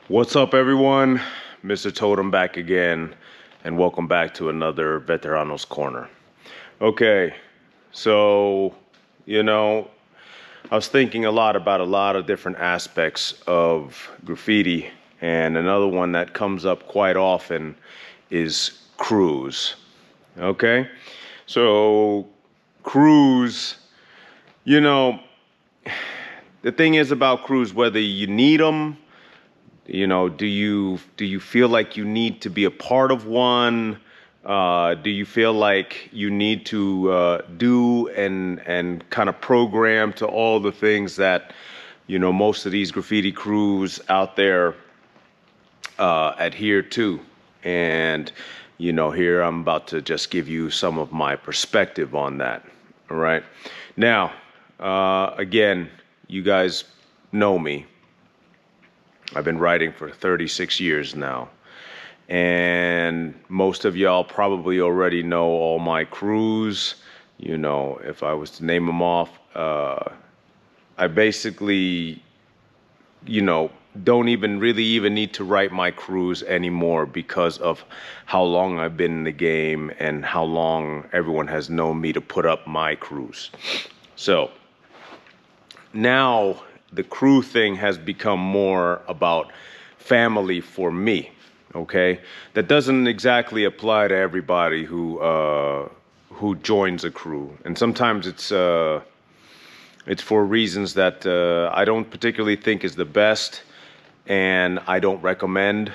What's up, everyone? Mr. Totem back again, and welcome back to another Veteranos Corner. Okay, so, I was thinking a lot about a lot of different aspects of graffiti, and another one that comes up quite often is crews. Okay, so crews, the thing is about crews, whether you need them, do you feel like you need to be a part of one? Do you feel like you need to do and kind of program to all the things that most of these graffiti crews out there adhere to? And here I'm about to just give you some of my perspective on that. All right. Now, again, you guys know me. I've been writing for 36 years now, and most of y'all probably already know all my crews. If I was to name them off, I basically, don't even need to write my crews anymore because of how long I've been in the game and how long everyone has known me to put up my crews. So now the crew thing has become more about family for me, okay? That doesn't exactly apply to everybody who joins a crew. And sometimes it's for reasons that I don't particularly think is the best, and I don't recommend.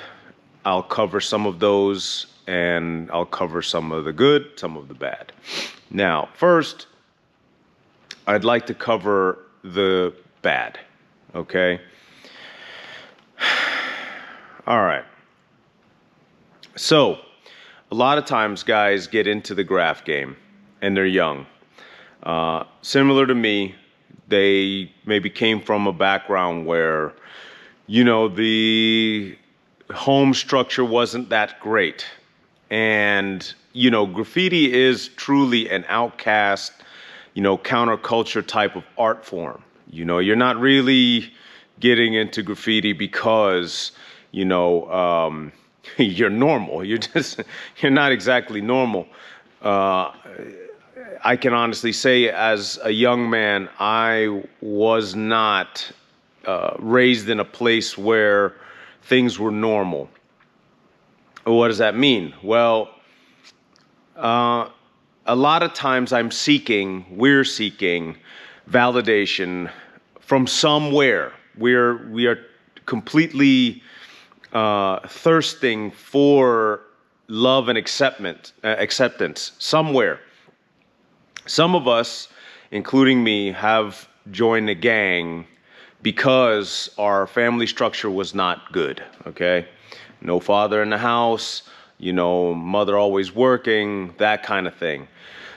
I'll cover some of those, and I'll cover some of the good, some of the bad. Now, first, I'd like to cover the bad, okay? All right. So, a lot of times guys get into the graph game and they're young. Similar to me, they maybe came from a background where, the home structure wasn't that great. And, graffiti is truly an outcast, counterculture type of art form. You're not really getting into graffiti because, you're normal. You're not exactly normal. I can honestly say, as a young man, I was not raised in a place where things were normal. What does that mean? Well, a lot of times we're seeking validation from somewhere. We are completely thirsting for love and acceptance somewhere. Some of us, including me, have joined a gang because our family structure was not good, okay? No father in the house, mother always working, that kind of thing.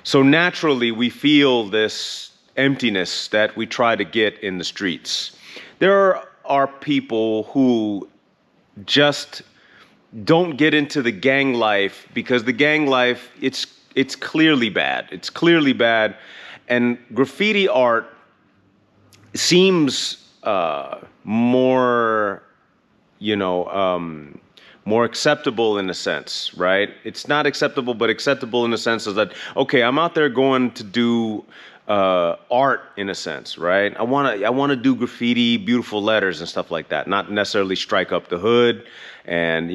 So naturally, we feel this emptiness that we try to get in the streets. There are people who just don't get into the gang life because the gang life, it's clearly bad. It's clearly bad. And graffiti art seems more acceptable in a sense, right? It's not acceptable, but acceptable in the sense of that, okay, I'm out there going to do art in a sense, right? I want to do graffiti, beautiful letters and stuff like that, not necessarily strike up the hood and,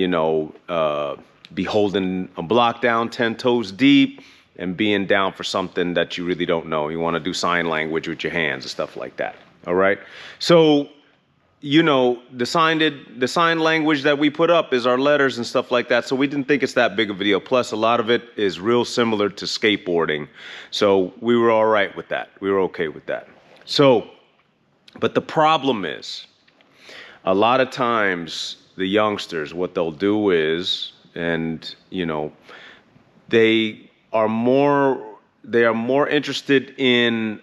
be holding a block down 10 toes deep and being down for something that you really don't know. You want to do sign language with your hands and stuff like that. All right. So, the sign language that we put up is our letters and stuff like that. So we didn't think it's that big of a deal. Plus, a lot of it is real similar to skateboarding. So we were all right with that. We were okay with that. So, but the problem is, a lot of times the youngsters, what they'll do is, and they are more interested in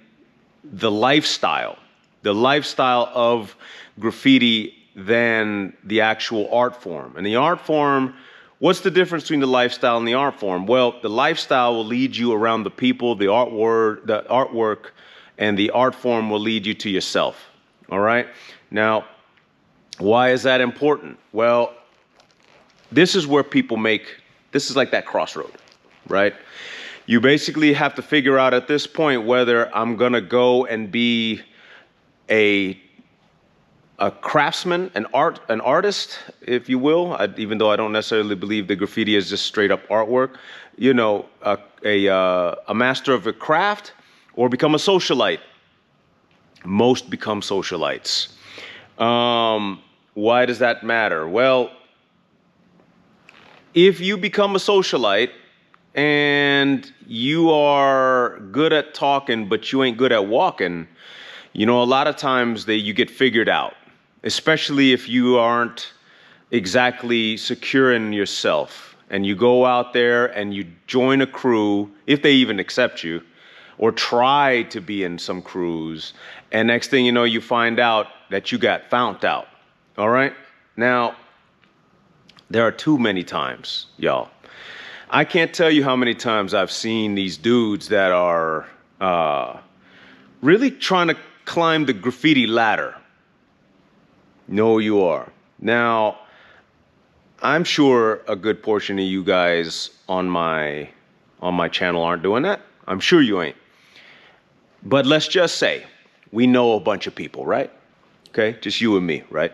the lifestyle of graffiti than the actual art form. And the art form, what's the difference between the lifestyle and the art form? Well, the lifestyle will lead you around the people, the artwork, and the art form will lead you to yourself. All right? Now, Why is that important? Well, this is where people this is like that crossroad, right? You basically have to figure out at this point whether I'm gonna go and be a craftsman, an artist, if you will, even though I don't necessarily believe that graffiti is just straight up artwork, you know, a master of a craft, or become a socialite. Most become socialites. Why does that matter? Well, if you become a socialite and you are good at talking, but you ain't good at walking, you know, a lot of times you get figured out, especially if you aren't exactly secure in yourself and you go out there and you join a crew, if they even accept you, or try to be in some crews, and next thing you know, you find out that you got found out. All right? Now, there are too many times, y'all. I can't tell you how many times I've seen these dudes that are really trying to climb the graffiti ladder. No, you are. Now, I'm sure a good portion of you guys on my channel aren't doing that. I'm sure you ain't. But let's just say we know a bunch of people, right? Okay, just you and me, right?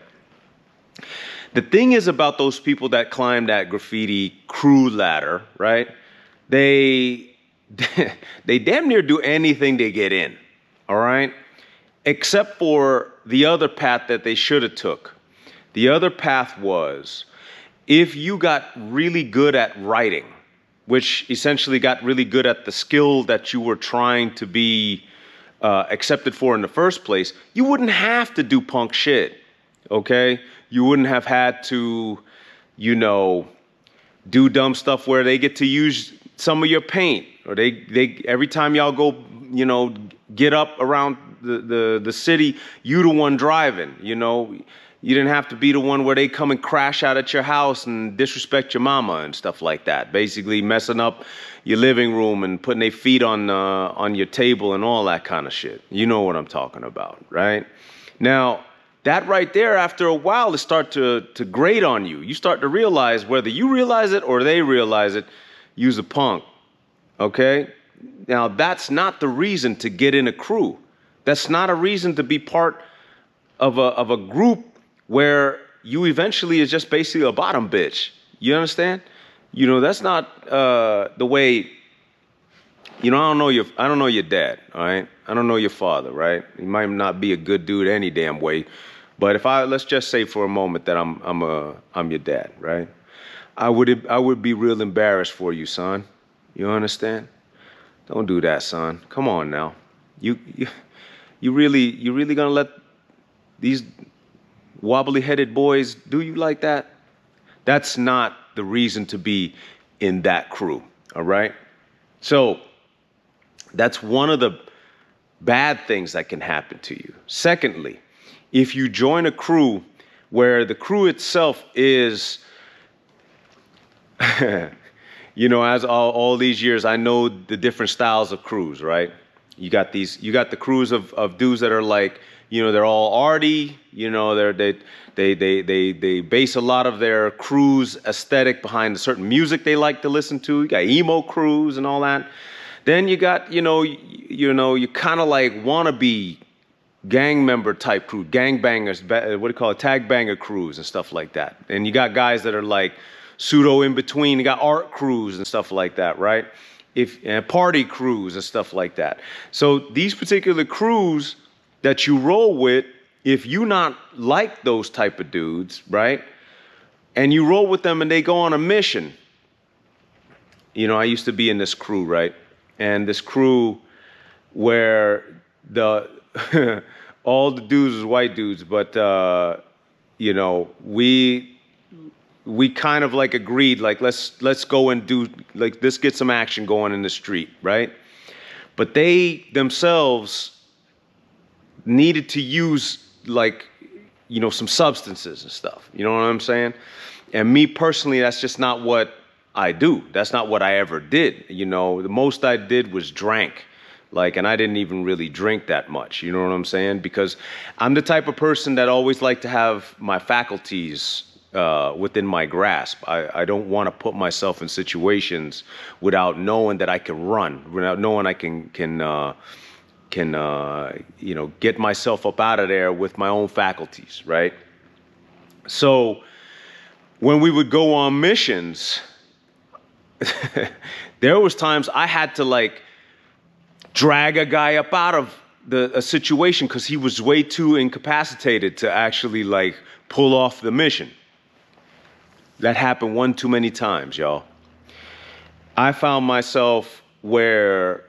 The thing is about those people that climb that graffiti crew ladder, right? They damn near do anything to get in, all right? Except for the other path that they should have took. The other path was, if you got really good at writing, which essentially got really good at the skill that you were trying to be accepted for in the first place, you wouldn't have to do punk shit, okay? You wouldn't have had to, you know, do dumb stuff where they get to use some of your paint, or they every time y'all go, you know, get up around the city, you the one driving, you know. You didn't have to be the one where they come and crash out at your house and disrespect your mama and stuff like that. Basically messing up your living room and putting their feet on your table and all that kind of shit. You know what I'm talking about, right? Now, that right there, after a while, it start to grate on you. You start to realize, whether you realize it or they realize it, you's a punk, okay? Now, that's not the reason to get in a crew. That's not a reason to be part of a group where you eventually is just basically a bottom bitch. You understand? You know, that's not the way. You know, I don't know your dad, all right? I don't know your father, right? He might not be a good dude any damn way, but let's just say for a moment that I'm your dad, right? I would be real embarrassed for you, son. You understand? Don't do that, son. Come on now. You really gonna let these wobbly-headed boys do you like that? That's not the reason to be in that crew, all right? So that's one of the bad things that can happen to you. Secondly, if you join a crew where the crew itself is, you know, as all these years, I know the different styles of crews, right? You got the crews of dudes that are like, you know, they're all arty, you know, they base a lot of their crews aesthetic behind a certain music they like to listen to. You got emo crews and all that. Then you got, you kind of like wannabe gang member type crew, gang bangers, what do you call it, tag banger crews and stuff like that. And you got guys that are like pseudo in between. You got art crews and stuff like that, right? Party crews and stuff like that. So these particular crews that you roll with, if you not like those type of dudes, right? And you roll with them and they go on a mission. You know, I used to be in this crew, right? And this crew where all the dudes was white dudes, but you know, we kind of like agreed, like let's go and do, like, let's get some action going in the street, right? But they themselves needed to use, like, you know, some substances and stuff. You know what I'm saying? And me personally, that's just not what I do. That's not what I ever did. You know, the most I did was drank. Like, and I didn't even really drink that much, you know what I'm saying? Because I'm the type of person that always like to have my faculties within my grasp. I don't want to put myself in situations without knowing that I can run, without knowing I can you know, get myself up out of there with my own faculties, right? So when we would go on missions, there was times I had to like drag a guy up out of a situation because he was way too incapacitated to actually like pull off the mission. That happened one too many times, y'all. I found myself where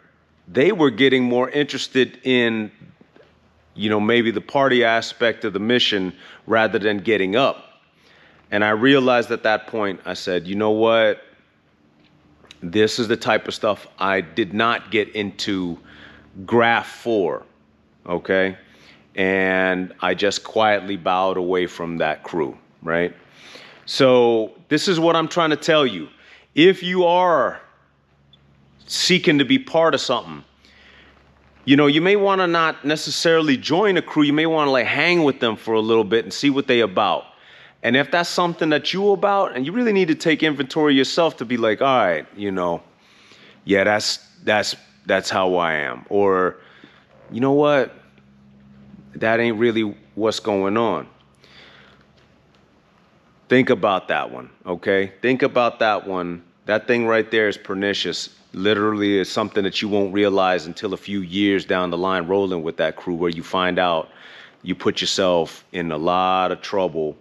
they were getting more interested in, you know, maybe the party aspect of the mission rather than getting up. And I realized at that point, I said, you know what? This is the type of stuff I did not get into graph for, okay? And I just quietly bowed away from that crew, right? So this is what I'm trying to tell you. If you are seeking to be part of something, you know, you may want to not necessarily join a crew. You may want to like hang with them for a little bit and see what they about. And if that's something that you about, and you really need to take inventory yourself to be like, all right, you know, yeah, that's how I am. Or, you know what? That ain't really what's going on. Think about that one, okay? Think about that one. That thing right there is pernicious. Literally, it's something that you won't realize until a few years down the line rolling with that crew, where you find out you put yourself in a lot of trouble.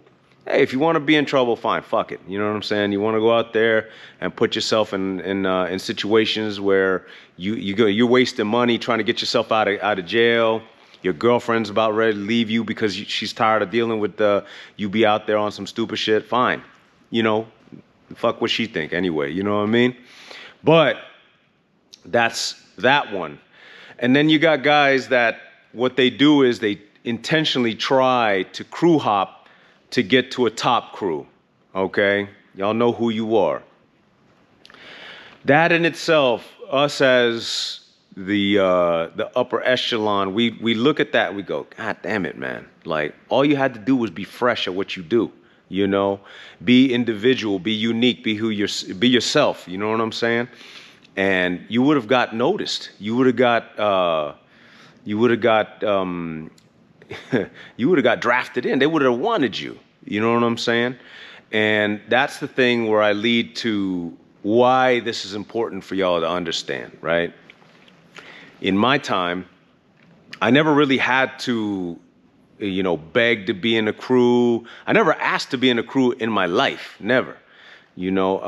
Hey, if you want to be in trouble, fine, fuck it. You know what I'm saying? You want to go out there and put yourself in situations where you're wasting money trying to get yourself out of jail. Your girlfriend's about ready to leave you because she's tired of dealing with you be out there on some stupid shit. Fine, you know, fuck what she think anyway. You know what I mean? But that's that one. And then you got guys that what they do is they intentionally try to crew hop to get to a top crew, okay? Y'all know who you are. That in itself, us as the upper echelon, we look at that, we go, God damn it, man. Like, all you had to do was be fresh at what you do, you know? Be individual, be unique, be yourself, you know what I'm saying? And you would have got noticed. You would have got you would have got drafted in. They would have wanted you. You know what I'm saying? And that's the thing where I lead to why this is important for y'all to understand, right? In my time, I never really had to, you know, beg to be in a crew. I never asked to be in a crew in my life. Never. You know,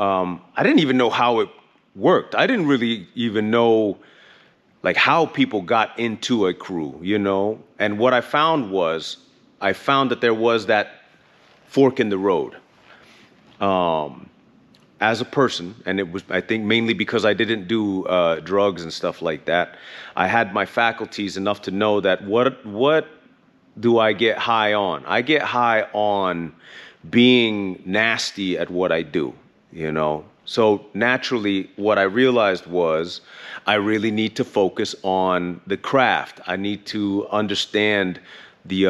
I didn't even know how it worked. I didn't really even know like how people got into a crew, you know? And what I found that there was that fork in the road. As a person, and it was, I think, mainly because I didn't do drugs and stuff like that, I had my faculties enough to know that what do I get high on? I get high on being nasty at what I do, you know? So naturally, what I realized was I really need to focus on the craft. I need to understand the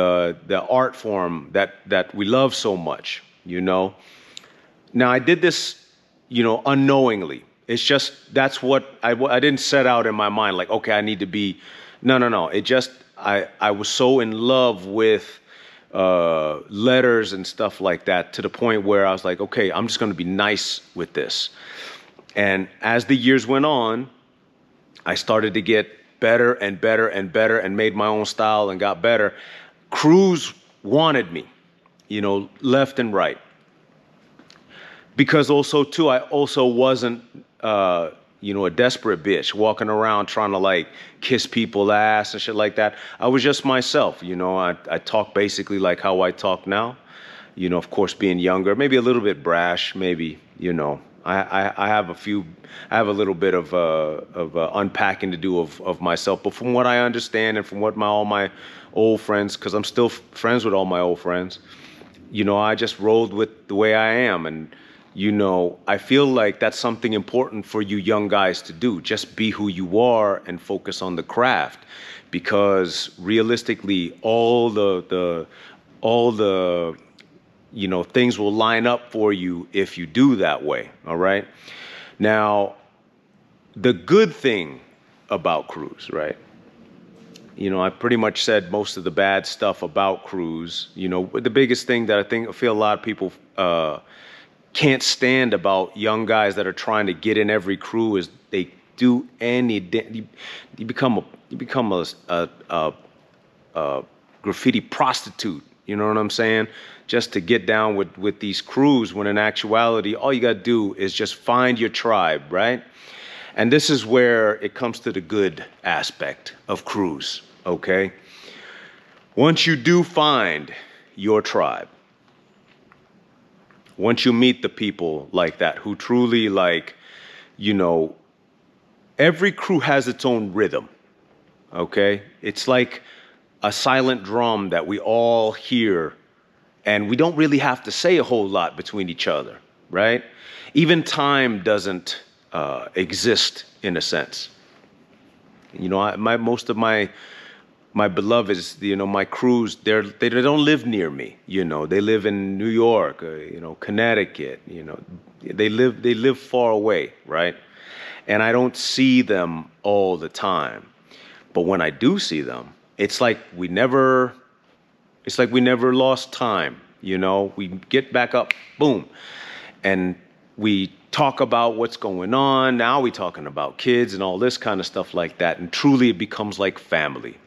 art form that we love so much, you know? Now, I did this, you know, unknowingly. It's just, that's what I didn't set out in my mind, like, okay, I need to be, no. It just, I was so in love with letters and stuff like that to the point where I was like, okay, I'm just going to be nice with this. And as the years went on, I started to get better and better and better and made my own style and got better. Crews wanted me, you know, left and right. Because also, too, I also wasn't, you know, a desperate bitch walking around trying to, like, kiss people's ass and shit like that. I was just myself, you know. I talk basically like how I talk now. You know, of course, being younger, maybe a little bit brash, maybe, you know. I have a little bit of unpacking to do of myself. But from what I understand and from what all my old friends, because I'm still friends with all my old friends, you know, I just rolled with the way I am. And, you know, I feel like that's something important for you young guys to do. Just be who you are and focus on the craft, because realistically, all the you know, things will line up for you if you do that way. All right. Now, the good thing about crews, right? You know, I pretty much said most of the bad stuff about crews. You know, the biggest thing that I feel a lot of people can't stand about young guys that are trying to get in every crew is they do you become a graffiti prostitute. You know what I'm saying? Just to get down with these crews, when in actuality, all you got to do is just find your tribe, right? And this is where it comes to the good aspect of crews, okay? Once you do find your tribe, once you meet the people like that who truly, like, you know, every crew has its own rhythm, okay? It's like a silent drum that we all hear, and we don't really have to say a whole lot between each other, right? Even time doesn't exist in a sense. You know, most of my beloveds, you know, my crews, they don't live near me. You know, they live in New York, you know, Connecticut. You know, they live far away, right? And I don't see them all the time. But when I do see them, it's like we never lost time. You know, we get back up, boom, and we talk about what's going on. Now we're talking about kids and all this kind of stuff like that. And truly it becomes like family.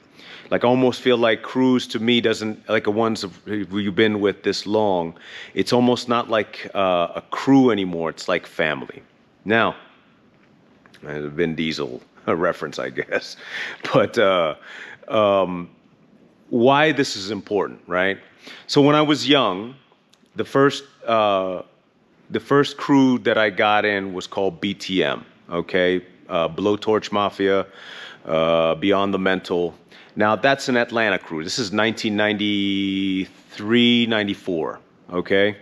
Like I almost feel like crews to me doesn't, like the ones who you've been with this long, it's almost not like a crew anymore. It's like family. Now, Vin Diesel reference, I guess. But why this is important, right? So when I was young, the first crew that I got in was called BTM, okay? Blowtorch Mafia, Beyond the Mental. Now, that's an Atlanta crew. This is 1993, 94, okay?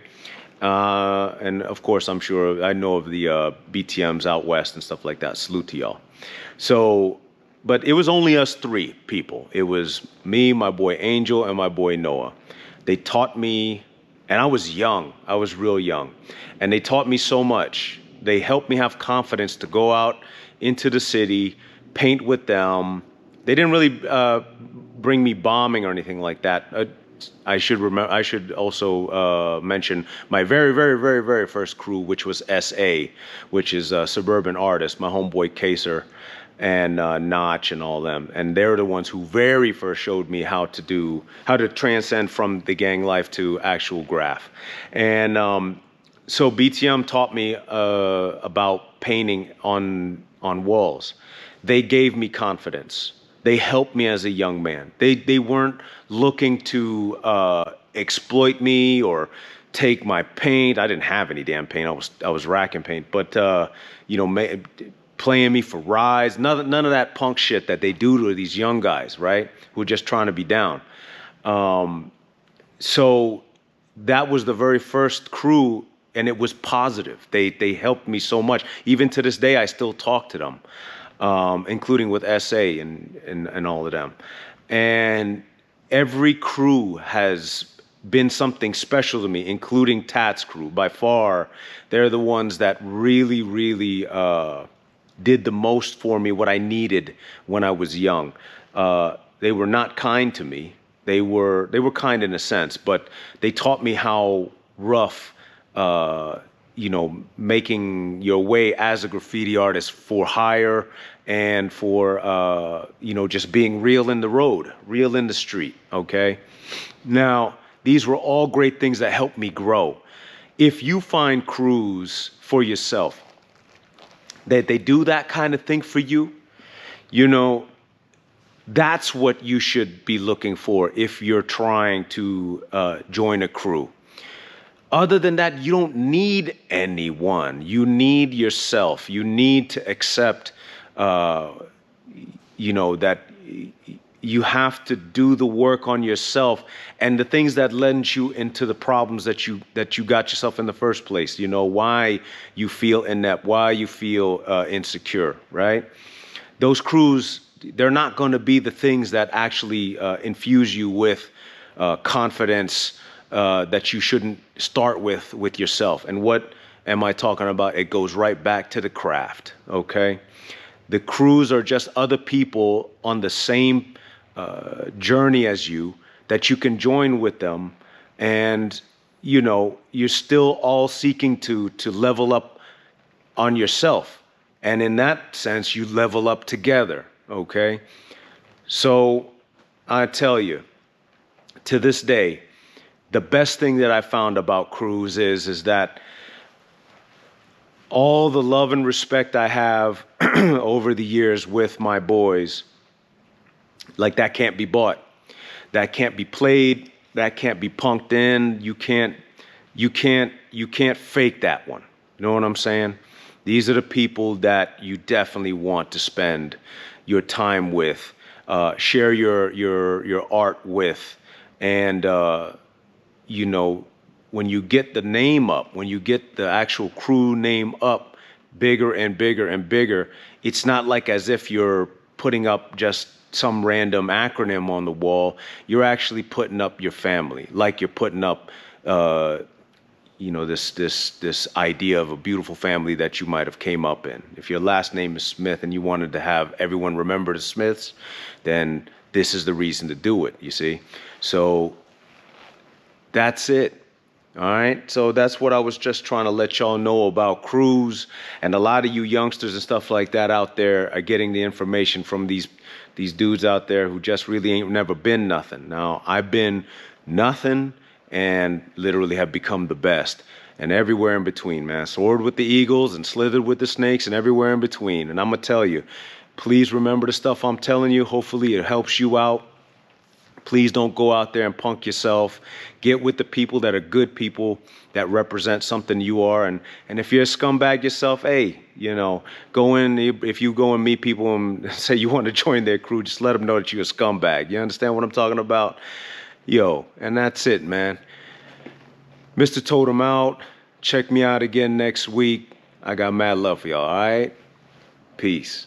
And, of course, I'm sure I know of the BTMs out west and stuff like that. Salute to y'all. So, but it was only us three people. It was me, my boy Angel, and my boy Noah. They taught me, and I was young. I was real young. And they taught me so much. They helped me have confidence to go out into the city, paint with them. They didn't really bring me bombing or anything like that. I should also mention my very, very, very, very first crew, which was SA, which is Suburban Artists, my homeboy Kaser and Notch and all them. And they're the ones who very first showed me how to transcend from the gang life to actual graph. And so BTM taught me about painting on walls. They gave me confidence. They helped me as a young man. They weren't looking to exploit me or take my paint. I didn't have any damn paint. I was racking paint, but you know, playing me for rides. None of that punk shit that they do to these young guys, right? Who are just trying to be down. So that was the very first crew, and it was positive. They helped me so much. Even to this day, I still talk to them. Including with SA and all of them. And every crew has been something special to me, including Tat's crew. By far, they're the ones that really, really did the most for me, what I needed when I was young. They were not kind to me. They were kind in a sense, but they taught me how rough you know, making your way as a graffiti artist for hire and for, you know, just being real in the road, real in the street, okay? Now, these were all great things that helped me grow. If you find crews for yourself, that they do that kind of thing for you, you know, that's what you should be looking for if you're trying to join a crew. Other than that, you don't need anyone. You need yourself. You need to accept, you know, that you have to do the work on yourself and the things that lend you into the problems that you got yourself in the first place. You know, why you feel inept, why you feel insecure, right? Those crews, they're not going to be the things that actually infuse you with confidence that you shouldn't start with yourself. And what am I talking about? It goes right back to the craft, okay? The crews are just other people on the same journey as you that you can join with them, and you know you're still all seeking to level up on yourself, and in that sense you level up together, okay? So I tell you, to this day, the best thing that I found about crews is that all the love and respect I have over the years with my boys, like, that can't be bought. That can't be played. That can't be punked in. You can't fake that one. You know what I'm saying? These are the people that you definitely want to spend your time with, share your art with, and you know, when you get the name up, when you get the actual crew name up bigger and bigger and bigger, it's not like as if you're putting up just some random acronym on the wall. You're actually putting up your family, like you're putting up, you know, this idea of a beautiful family that you might have came up in. If your last name is Smith and you wanted to have everyone remember the Smiths, then this is the reason to do it, you see? So that's it. All right, so that's what I was just trying to let y'all know about crews. And a lot of you youngsters and stuff like that out there are getting the information from these dudes out there who just really ain't never been nothing. Now, I've been nothing and literally have become the best, and everywhere in between, man. Soared with the eagles and slithered with the snakes and everywhere in between. And I'm gonna tell you, please remember the stuff I'm telling you. Hopefully it helps you out. Please don't go out there and punk yourself. Get with the people that are good people, that represent something you are. And if you're a scumbag yourself, hey, you know, go in. If you go and meet people and say you want to join their crew, just let them know that you're a scumbag. You understand what I'm talking about? Yo, and that's it, man. Mr. Totem out. Check me out again next week. I got mad love for y'all, all right? Peace.